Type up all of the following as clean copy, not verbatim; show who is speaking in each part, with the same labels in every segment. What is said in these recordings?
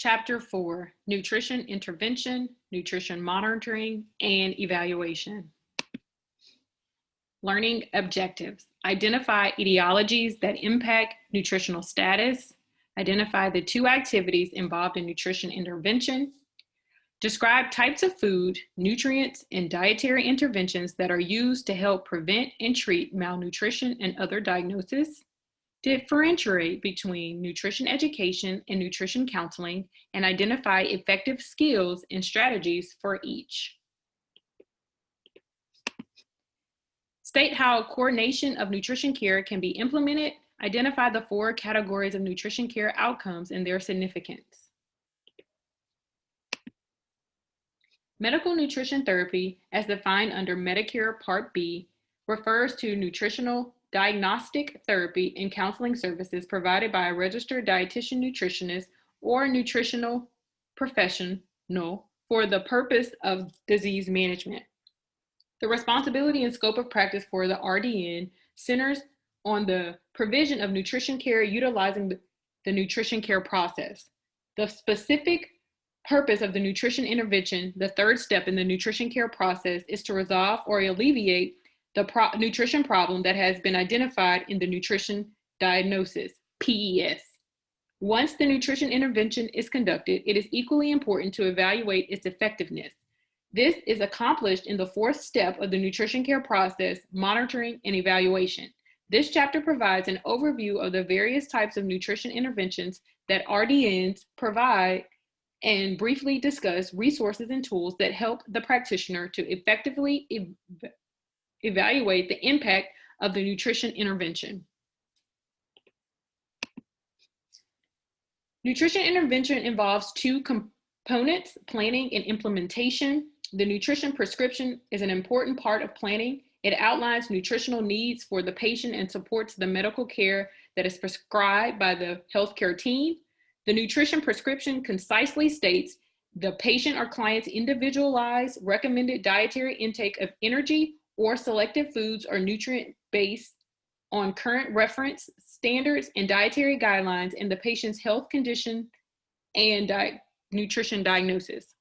Speaker 1: Chapter 4, Nutrition Intervention, Nutrition Monitoring, and Evaluation. Learning objectives. Identify etiologies that impact nutritional status. Identify the 2 activities involved in nutrition intervention. Describe types of food, nutrients, and dietary interventions that are used to help prevent and treat malnutrition and other diagnoses. Differentiate between nutrition education and nutrition counseling, and identify effective skills and strategies for each. State how coordination of nutrition care can be implemented. Identify the 4 categories of nutrition care outcomes and their significance. Medical nutrition therapy, as defined under Medicare Part B, refers to nutritional diagnostic therapy and counseling services provided by a registered dietitian nutritionist or nutritional professional for the purpose of disease management. The responsibility and scope of practice for the RDN centers on the provision of nutrition care utilizing the nutrition care process. The specific purpose of the nutrition intervention, the 3rd step in the nutrition care process, is to resolve or alleviate the nutrition problem that has been identified in the nutrition diagnosis, PES. Once the nutrition intervention is conducted, it is equally important to evaluate its effectiveness. This is accomplished in the 4th step of the nutrition care process, monitoring and evaluation. This chapter provides an overview of the various types of nutrition interventions that RDNs provide and briefly discuss resources and tools that help the practitioner to effectively evaluate the impact of the nutrition intervention. Nutrition intervention involves 2 components, planning and implementation. The nutrition prescription is an important part of planning. It outlines nutritional needs for the patient and supports the medical care that is prescribed by the healthcare team. The nutrition prescription concisely states the patient or client's individualized recommended dietary intake of energy or selected foods or nutrient based on current reference standards and dietary guidelines in the patient's health condition and nutrition diagnosis.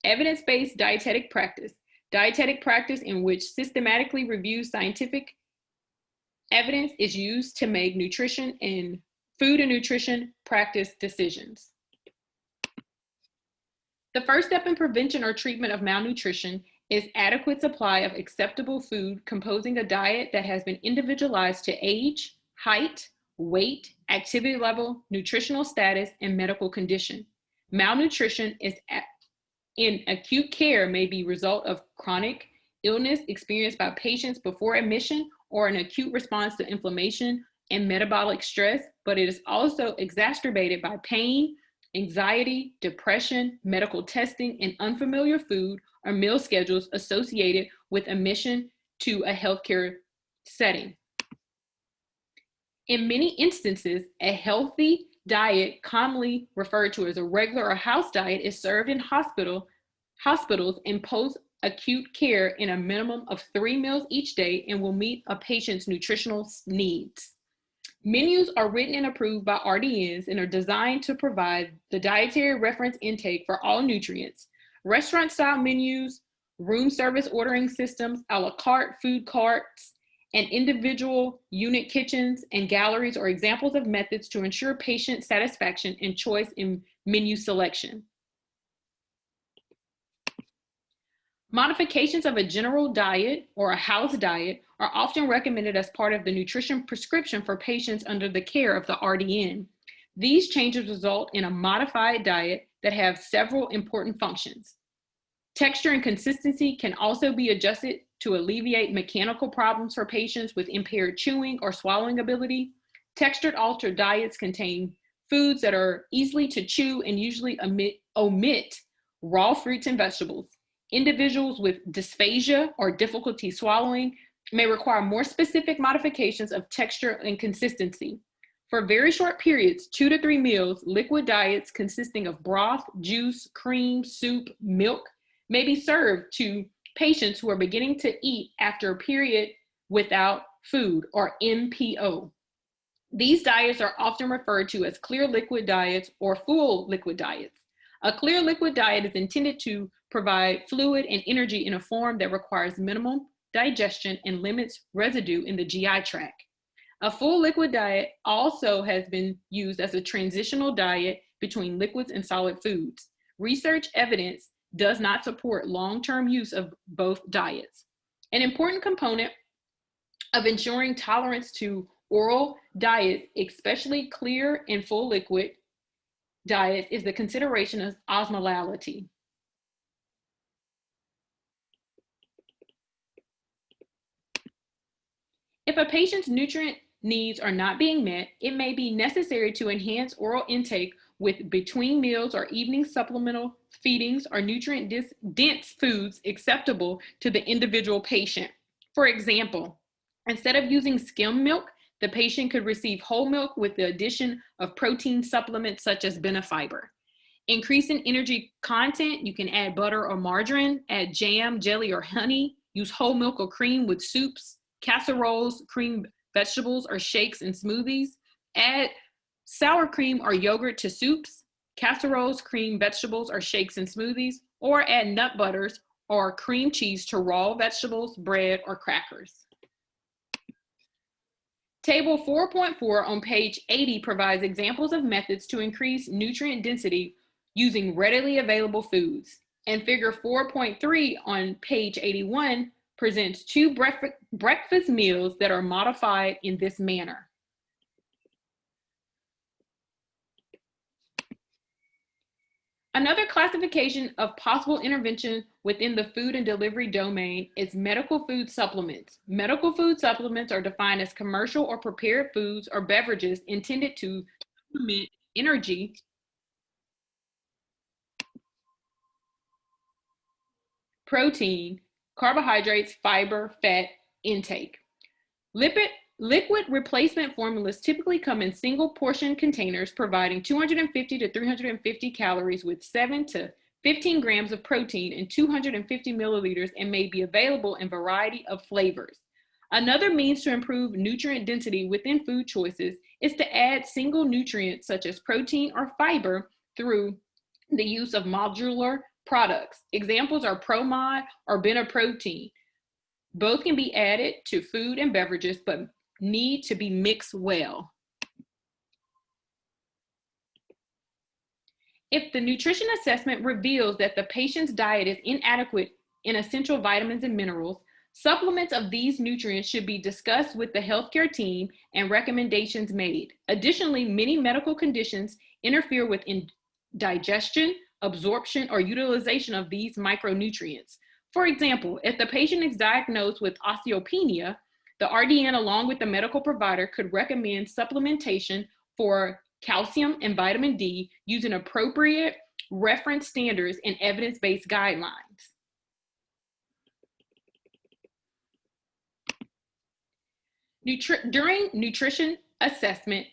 Speaker 1: Evidence-based dietetic practice in which systematically reviewed scientific evidence is used to make nutrition and food and nutrition practice decisions. The first step in prevention or treatment of malnutrition is adequate supply of acceptable food composing a diet that has been individualized to age, height, weight, activity level, nutritional status, and medical condition. Malnutrition in acute care may be a result of chronic illness experienced by patients before admission or an acute response to inflammation and metabolic stress, but it is also exacerbated by pain, anxiety, depression, medical testing, and unfamiliar food or meal schedules associated with admission to a healthcare setting. In many instances, a healthy diet, commonly referred to as a regular or house diet, is served in hospitals and post-acute care in a minimum of 3 meals each day and will meet a patient's nutritional needs. Menus are written and approved by RDNs and are designed to provide the dietary reference intake for all nutrients. Restaurant-style menus, room service ordering systems, a la carte food carts, and individual unit kitchens and galleries are examples of methods to ensure patient satisfaction and choice in menu selection. Modifications of a general diet or a house diet are often recommended as part of the nutrition prescription for patients under the care of the RDN. These changes result in a modified diet that has several important functions. Texture and consistency can also be adjusted to alleviate mechanical problems for patients with impaired chewing or swallowing ability. Textured altered diets contain foods that are easily to chew and usually omit raw fruits and vegetables. Individuals with dysphagia or difficulty swallowing may require more specific modifications of texture and consistency. For very short periods, 2 to 3 meals, liquid diets consisting of broth, juice, cream, soup, milk may be served to patients who are beginning to eat after a period without food, or MPO. These diets are often referred to as clear liquid diets or full liquid diets. A clear liquid diet is intended to provide fluid and energy in a form that requires minimal digestion and limits residue in the GI tract. A full liquid diet also has been used as a transitional diet between liquids and solid foods. Research evidence does not support long-term use of both diets. An important component of ensuring tolerance to oral diets, especially clear and full liquid diets, is the consideration of osmolality. If a patient's nutrient needs are not being met, it may be necessary to enhance oral intake with between meals or evening supplemental feedings or nutrient-dense foods acceptable to the individual patient. For example, instead of using skim milk, the patient could receive whole milk with the addition of protein supplements such as Benefiber. Increasing energy content, you can add butter or margarine, add jam, jelly, or honey, use whole milk or cream with soups, casseroles, cream vegetables, or shakes and smoothies. Add sour cream or yogurt to soups, casseroles, cream vegetables, or shakes and smoothies, or add nut butters or cream cheese to raw vegetables, bread, or crackers. Table 4.4 on page 80 provides examples of methods to increase nutrient density using readily available foods. And figure 4.3 on page 81 presents two breakfast meals that are modified in this manner. Another classification of possible intervention within the food and delivery domain is medical food supplements. Medical food supplements are defined as commercial or prepared foods or beverages intended to supplement energy, protein, carbohydrates, fiber, fat intake. Liquid replacement formulas typically come in single portion containers providing 250 to 350 calories with 7 to 15 grams of protein and 250 milliliters and may be available in a variety of flavors. Another means to improve nutrient density within food choices is to add single nutrients such as protein or fiber through the use of modular products. Examples are ProMod or Beneprotein. Both can be added to food and beverages, but need to be mixed well. If the nutrition assessment reveals that the patient's diet is inadequate in essential vitamins and minerals, supplements of these nutrients should be discussed with the healthcare team and recommendations made. Additionally, many medical conditions interfere with digestion, absorption, or utilization of these micronutrients. For example, if the patient is diagnosed with osteopenia, the RDN, along with the medical provider, could recommend supplementation for calcium and vitamin D using appropriate reference standards and evidence-based guidelines. During nutrition assessment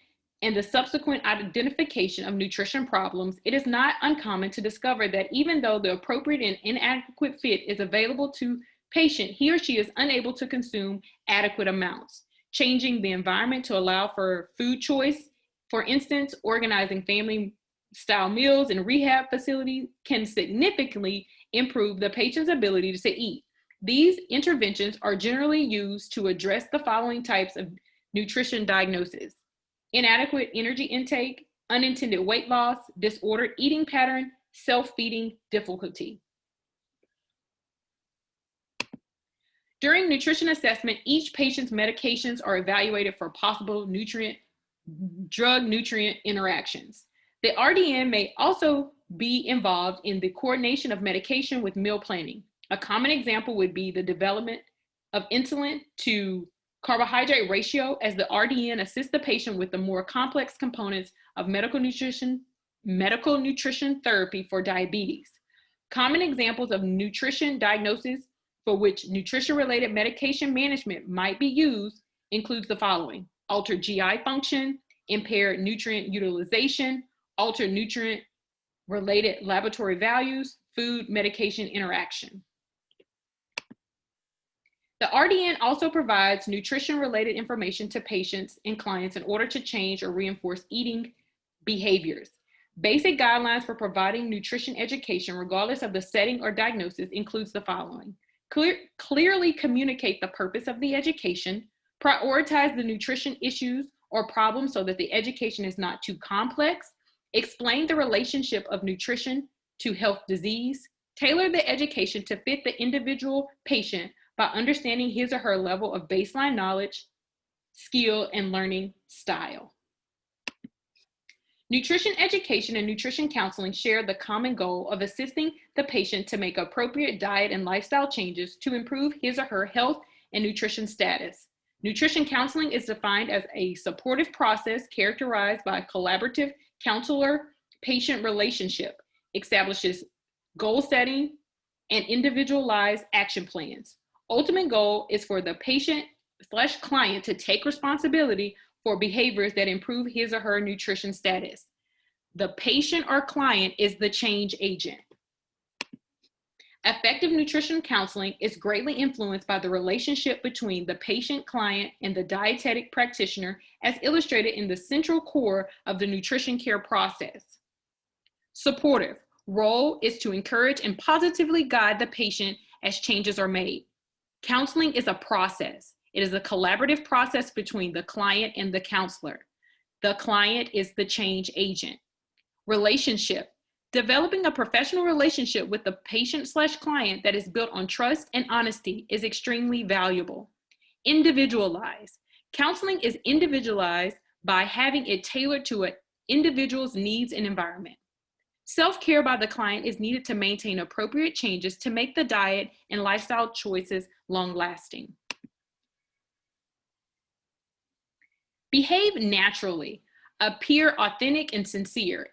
Speaker 1: and the subsequent identification of nutrition problems, it is not uncommon to discover that even though the appropriate and inadequate fit is available to patient, he or she is unable to consume adequate amounts. Changing the environment to allow for food choice, for instance, organizing family style meals in rehab facilities can significantly improve the patient's ability to eat. These interventions are generally used to address the following types of nutrition diagnoses: inadequate energy intake, unintended weight loss, disordered eating pattern, self-feeding difficulty. During nutrition assessment, each patient's medications are evaluated for possible drug-nutrient interactions. The RDN may also be involved in the coordination of medication with meal planning. A common example would be the development of insulin to carbohydrate ratio, as the RDN assists the patient with the more complex components of medical nutrition therapy for diabetes. Common examples of nutrition diagnosis for which nutrition-related medication management might be used includes the following: altered GI function, impaired nutrient utilization, altered nutrient-related laboratory values, food-medication interaction. The RDN also provides nutrition-related information to patients and clients in order to change or reinforce eating behaviors. Basic guidelines for providing nutrition education, regardless of the setting or diagnosis, includes the following. Clearly communicate the purpose of the education, prioritize the nutrition issues or problems so that the education is not too complex, explain the relationship of nutrition to health disease, tailor the education to fit the individual patient by understanding his or her level of baseline knowledge, skill, and learning style. Nutrition education and nutrition counseling share the common goal of assisting the patient to make appropriate diet and lifestyle changes to improve his or her health and nutrition status. Nutrition counseling is defined as a supportive process characterized by a collaborative counselor-patient relationship, establishes goal setting and individualized action plans. Ultimate goal is for the patient/client to take responsibility for behaviors that improve his or her nutrition status. The patient or client is the change agent. Effective nutrition counseling is greatly influenced by the relationship between the patient, client, and the dietetic practitioner, as illustrated in the central core of the nutrition care process. Supportive role is to encourage and positively guide the patient as changes are made. Counseling is a process. It is a collaborative process between the client and the counselor. The client is the change agent. Relationship. Developing a professional relationship with the patient/client that is built on trust and honesty is extremely valuable. Individualized. Counseling is individualized by having it tailored to an individual's needs and environment. Self-care by the client is needed to maintain appropriate changes to make the diet and lifestyle choices long-lasting. Behave naturally, appear authentic and sincere.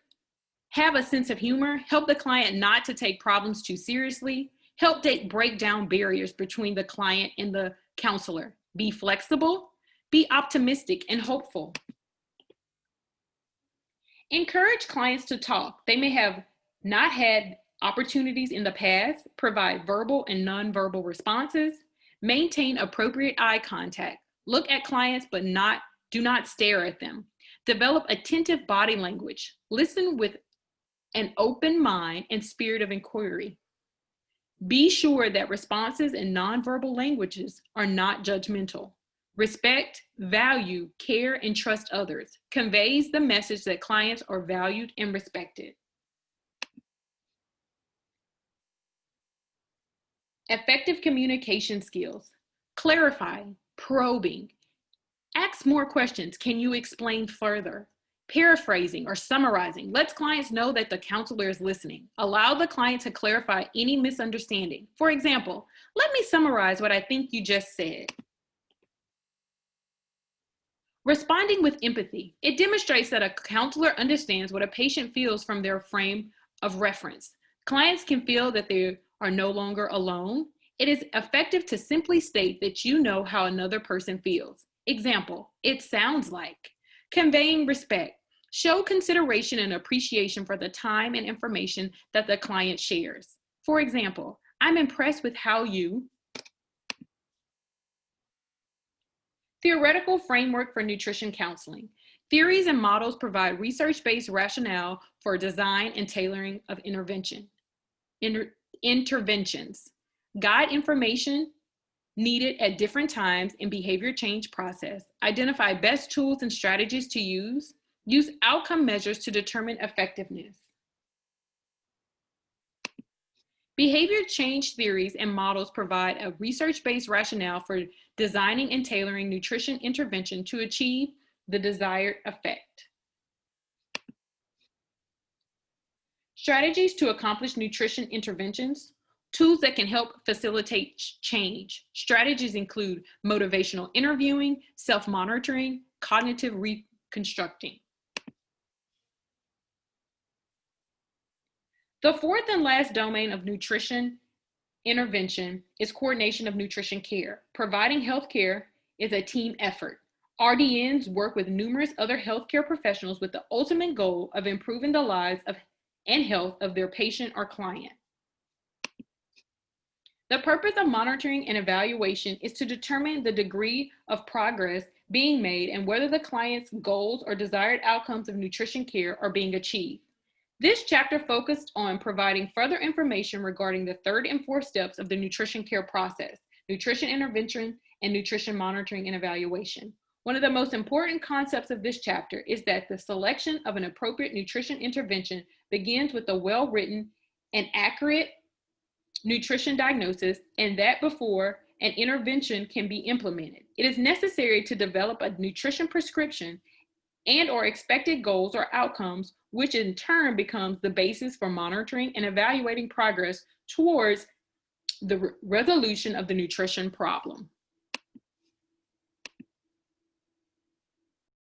Speaker 1: Have a sense of humor, help the client not to take problems too seriously, help break down barriers between the client and the counselor. Be flexible, be optimistic and hopeful. Encourage clients to talk. They may have not had opportunities in the past. Provide verbal and nonverbal responses. Maintain appropriate eye contact. Look at clients but do not stare at them. Develop attentive body language. Listen with an open mind and spirit of inquiry. Be sure that responses in nonverbal languages are not judgmental. Respect, value, care, and trust others. Conveys the message that clients are valued and respected. Effective communication skills. Clarifying, probing. Ask more questions. Can you explain further? Paraphrasing or summarizing lets clients know that the counselor is listening. Allow the client to clarify any misunderstanding. For example, let me summarize what I think you just said. Responding with empathy. It demonstrates that a counselor understands what a patient feels from their frame of reference. Clients can feel that they are no longer alone. It is effective to simply state that you know how another person feels. Example, it sounds like. Conveying respect. Show consideration and appreciation for the time and information that the client shares. For example, I'm impressed with how you. Theoretical framework for nutrition counseling. Theories and models provide research-based rationale for design and tailoring of interventions. Guide information needed at different times in behavior change process. Identify best tools and strategies to use. Use outcome measures to determine effectiveness. Behavior change theories and models provide a research-based rationale for designing and tailoring nutrition intervention to achieve the desired effect. Strategies to accomplish nutrition interventions. Tools that can help facilitate change. Strategies include motivational interviewing, self-monitoring, cognitive reconstructing. The fourth and last domain of nutrition intervention is coordination of nutrition care. Providing healthcare is a team effort. RDNs work with numerous other healthcare professionals with the ultimate goal of improving the lives and health of their patient or client. The purpose of monitoring and evaluation is to determine the degree of progress being made and whether the client's goals or desired outcomes of nutrition care are being achieved. This chapter focused on providing further information regarding the third and fourth steps of the nutrition care process: nutrition intervention and nutrition monitoring and evaluation. One of the most important concepts of this chapter is that the selection of an appropriate nutrition intervention begins with a well-written and accurate nutrition diagnosis, and that before an intervention can be implemented, it is necessary to develop a nutrition prescription and or expected goals or outcomes, which in turn becomes the basis for monitoring and evaluating progress towards the resolution of the nutrition problem.